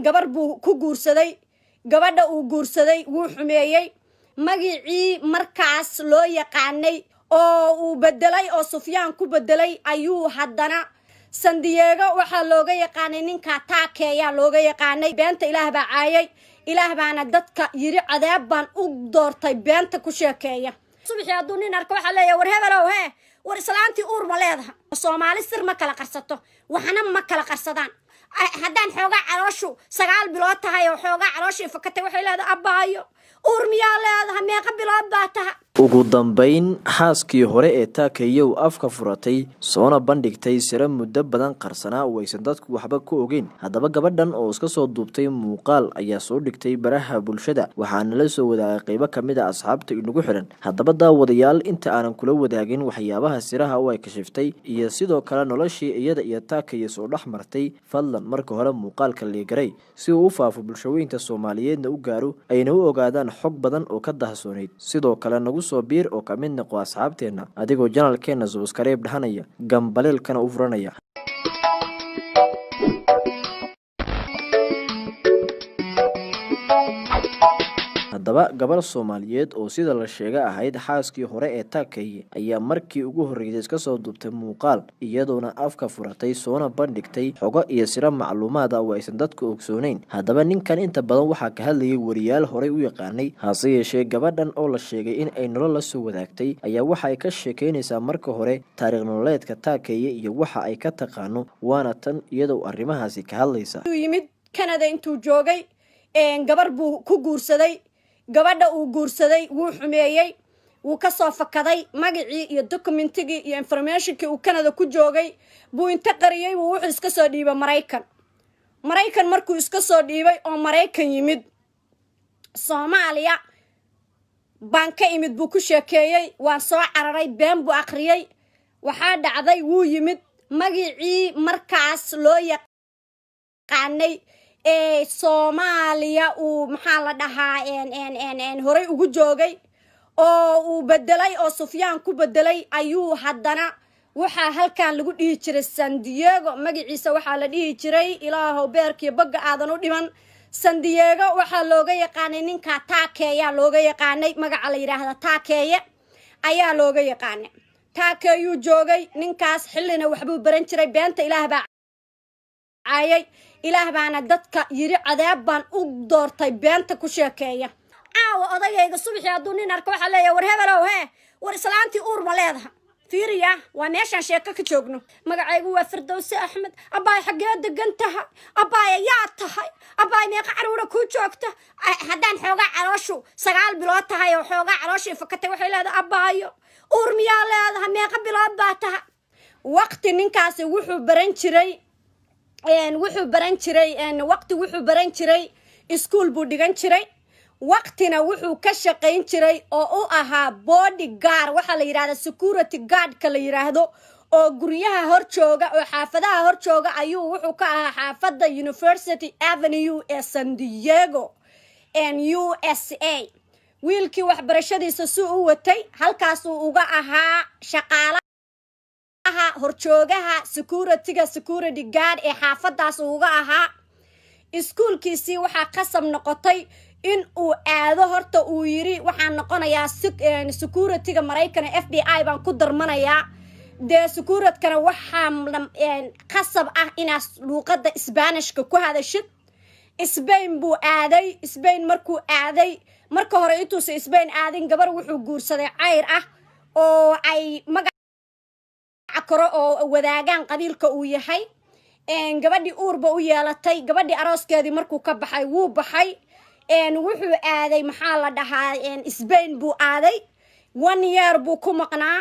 gabar buu ku guursaday gabadha uu guursaday wuu xumeeyay magicii markaas loo yaqaanay oo uu bedelay oo Sufyaan ku bedelay ayuu haddana San Diego waxa looga yaqaanay ninka taakeeya looga yaqaanay beenta Ilaah baa caayay Ilaah baana dadka yiri cadaab baan u doortay beenta ku sheekeeya subaxii hadduu nin arko waxa leeyahay war hebelow war islaantii uur ma leedaha Soomaali sir ma kala qarsato waxna ma kala qarsadaan haddaan xoogaa calooshu 9 bilood tahay oo xoogaa calooshii fakatay waxay leedahay abbaayo uur miyaa leedahay meeqa bilood baa tahay ugu dambeyn xaaskii hore ee taakeeyow afka furatay soona bandhigtay sira muddo badan qarsanaa oo aysan dadku waxba ku ogeyn haddaba gabadhan oo iska soo duubtay muuqaal ayaa soo dhigtay baraha bulshada waxaana la soo wadaagay qaybo kamid ah asxaabta inagu xiran haddaba daawadayaal inta aanan kula wadaagin waxyaabaha siraha oo ay kashiftay iyo sidoo kale noloshii iyada iyo taakeeyo soo dhaxmartay fadlan marka hore muuqaalka leegaray si uu u faafo bulshooyinka Soomaaliyeedna u gaaro ayna u ogaadaan xog badan oo ka dahsooneyd sidoo kale nagu soo biir oo kamid noqo asxaabteena adigoo channelkeena subscribe dhahanaya gambaleelkana u furanaya haddaba gabar Soomaaliyeed oo sida la sheegay ahayd xaaskii hore ee taakeeye ayaa markii ugu horeysay iska soo duubtay muuqaal iyadoona afka furatay soona bandhigtay xogo iyo sira macluumaad ah oo aysan dadku ogsooneyn haddaba ninkan inta badan waxa ka hadlayay wariyaal hore u yaqaanay hase yeeshee gabadhan oo la sheegay in ay nolol la soo wadaagtay ayaa waxa ay ka sheekeynaysaa marka hore taariikh nololeedka taakeeye iyo waxa ay ka taqaano waana tan iyadoo arrimahaasi ka hadlaysa yimid Canada intuu joogay gabar buu ku guursaday gabadha uu guursaday wuu xumeeyay wuu ka soo fakaday magicii iyo documentigii iyo informationkii uu Canada ku joogay buu inta qariyay wuxuu iska soo dhiibay Mareykan markuu iska soo dhiibay oo Mareykan yimid Soomaaliya banka imid buu ku sheekeeyay waan soo cararay been buu akhriyay waxa dhacday wuu yimid magicii markaas loo yaqaanay Soomaaliya uu maxaa la dhahaa hore ugu joogay oo uu bedelay oo Sufyaan ku bedelay ayuu haddana waxa halkaan lagu dhihi jiray San Diego magaciisa waxa la dhihi jiray Ilaahow beerkiyo baga aadan u dhiman San Diego waxa looga yaqaanay ninka taakeeya looga yaqaanay magaca la yiraahdo taakeeye ayaa looga yaqaanay taakeeyu joogay ninkaas xillina waxbuu baran jiray beenta Ilaah baa caayay Ilaah baana dadka yiri cadaab baan u doortay beenta ku sheekeeya odagayga subaxii hadduu nin arko waxa leeyahay war hebelow war islaantii uur ma leedaha fiiriya waa meeshan sheeko ka joogno magacaygu waa Firdawsi Axmed abbaay xagee degan tahay abbaay yaa tahay abbaay meeqa caruura ku joogta haddaan xoogaa calooshu 9 bilood tahay oo xoogaa calooshii fakatay waxay leedahay abbaayo uur miyaa leedahay meeqa bilood baa tahay waqti ninkaasi wuxuu baran jiray wuxuu baran jiray iskuul buu dhigan jiray waqtina wuxuu ka shaqayn jiray oo u ahaa bodyguard waxa la yiraahdo security guard ka la yiraahdo oo guryaha hor jooga oo xaafadaha hor jooga ayuu wuxuu ka ahaa xaafada University Avenue ee San Diego USA wiilkii waxbarashadiisa soo u watay halkaas uu uga ahaa shaqaale horjoogaha security guard ee xaafadaas uga ahaa iskuulkiisii waxa qasab noqotay in uu aado horta uu yiri waxaan noqonayaa security-ga Mareykan FBI baan ku darmanayaa de security-kana waxa qasab ah inaas luqadda Isbaanishka ku hadashid Spain buu aaday Spain markuu aaday marka hore intuu Spain aadin gabar wuxuu guursaday cayr ah oo ay koro oo wadaagan qabiilka uu yahay gabadhii uurba u yeelatay gabadhii arooskeedii markuu ka baxay wuu baxay wuxuu aaday maxaa la dhahaa Spain buu aaday 1 year buu ku maqnaa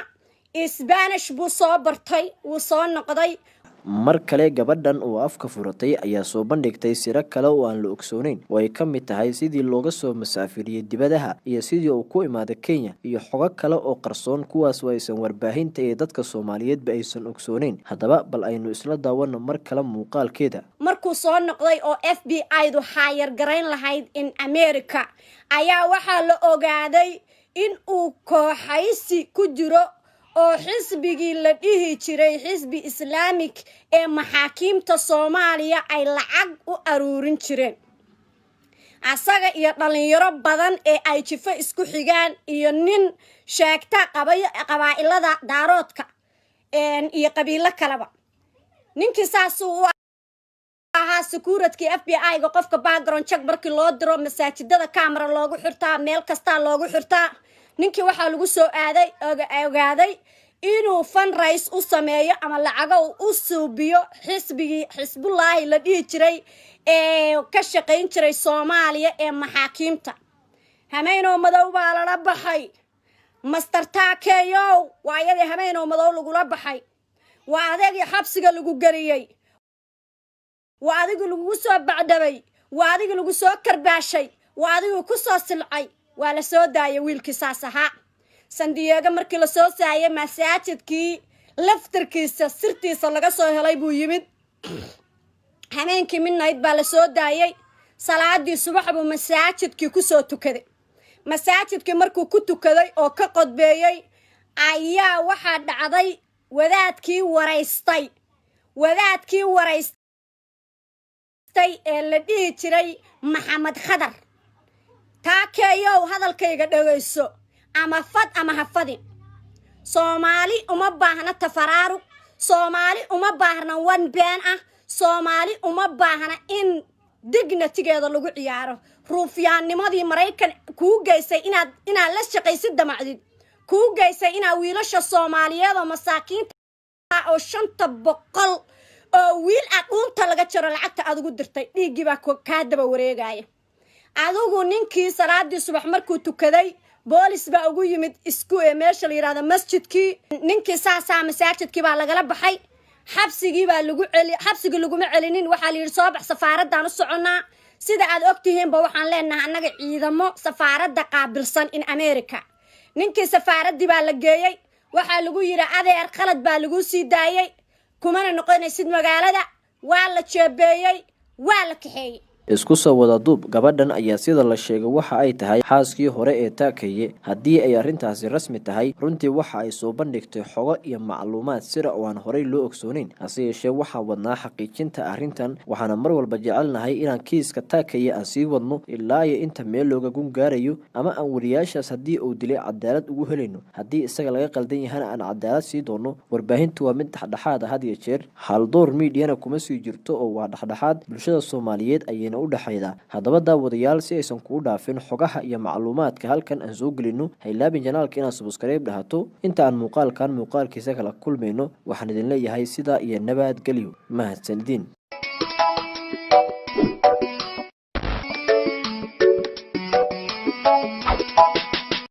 Spanish buu soo bartay wuu soo noqday mar kale gabadhan oo afka furatay ayaa soo bandhigtay sira kale oo aan la ogsooneyn oo ay kamid tahay sidii looga soo masaafiriyay dibadaha iyo sidii uu ku imaaday Kenya iyo xogo kale oo qarsoon kuwaas oo aysan warbaahinta ee dadka Soomaaliyeed ba aysan ogsooneyn haddaba bal aynu isla daawano mar kale muuqaalkeeda markuu soo noqday oo FBI-du hire garayn lahayd in America ayaa waxa la ogaaday in uu kooxaysi ku jiro oo xisbigii la dhihi jiray xisbi islaamik ee maxaakiimta Soomaaliya ay lacag u aruurin jireen asaga iyo dhalinyaro badan ee ay jifo isku xigaan iyo nin sheegta qabaa'ilada daaroodka iyo qabiilo kaleba ninkii saas uu ahaa security FBI ga qofka background check markii loo diro masaajidada camera loogu xirtaa meel kasta loogu xirtaa ninkii waxa lagu soo ogaaday inuu fundraise u sameeyo ama lacago u suubiyo xisbigii xisbullaahi la dhihi jiray ee ka shaqayn jiray Soomaaliya ee maxaakiimta hameenoo madow baa la baxay master taakeeyo waayadii hameenoo madow lagu la baxay waa adeeg xabsiga lagu gariyay waa adeeg lagu soo bacdabay waa adeeg lagu soo karbaashay waa adeeg ku soo silcay waa la soo daayay wiilkii saasaha Sandiyaga markii la soo saayay masaajidkii laftarkiisa sirtiisa laga soo helay buu yimid hameenkii midnight baa la soo daayay salaadii subax buu masaajidkii ku soo tukaday masaajidkii markuu ku tukaday oo ka qodbeeyay ayaa waxa dhacday wadaadkii waraystay ee la dhihi jiray Maxamed Khadar taakeeyo hadalkayga dhageyso ama fad ama hafadin Soomaali uma baahna tafaraaru Soomaali uma baahna one been ah Soomaali uma baahna in dignity-geeda lagu ciyaaro ruufyaanimadii Mareykan ku geysay inaad la shaqaysid damacdid ku geysay inaad wiilasha Soomaaliyeed oo masaakiinta oo 500 oo wiil aqoonta laga jaro lacagta aad ugu dirtay dhiigii baa ka daba wareegaya adigu ninkii salaadii subax markuu tukaday boolis baa ugu yimid isku meesha la yiraahdo masjidkii ninkii saasa masaajidkii baa laga baxay xabsigii baa lagu laguma celinin waxa la yiri soo bax safaaraddan u soconaa sida aad ogtihiin ba waxaan leenahay anaga ciidamo safaaradda qaabilsan in America ninkii safaaradii baa la geeyay waxa lagu yiri adeer qalad baa lagu sii daayay kumana noqonaysid magaalada waa la jeebeeyay waa la kaxeeyay isku soo wada duub gabadhan ayaa sida la sheegay waxa ay tahay xaaskii hore ee Taakeeye haddii ay arrintaasi rasmi tahay runtii waxa ay soo bandhigtay xogo iyo macluumaad sir oo aan horey loo ogsoonin hase yeeshee waxa wadnaa xaqiijinta arrintan waxaana mar walba jecelnahay inaan kiiska Taakeeye aan sii wadno ilaa iyo inta meel looga gun gaarayo ama aan wariyaashaas haddii uu dilay cadaalad ugu helayno haddii isaga laga qaldan yahana aan cadaalad sii doono warbaahintu waa mid dhexdhexaad ah had iyo jeer Haldoor Media kuma sii jirto oo waa dhexdhexaad bulshada Soomaaliyeed ayay u dhaxayda hadaba daawadayaal si aysan ku dhaafin xogaha iyo macluumaadka halkan aan soo gelino haylaabin janaalka inaan subscribe dhahato inta aan muuqaalkiisa kala kulmayno waxaan idin leeyahay sida iyo nabad galiyo mahadsanidin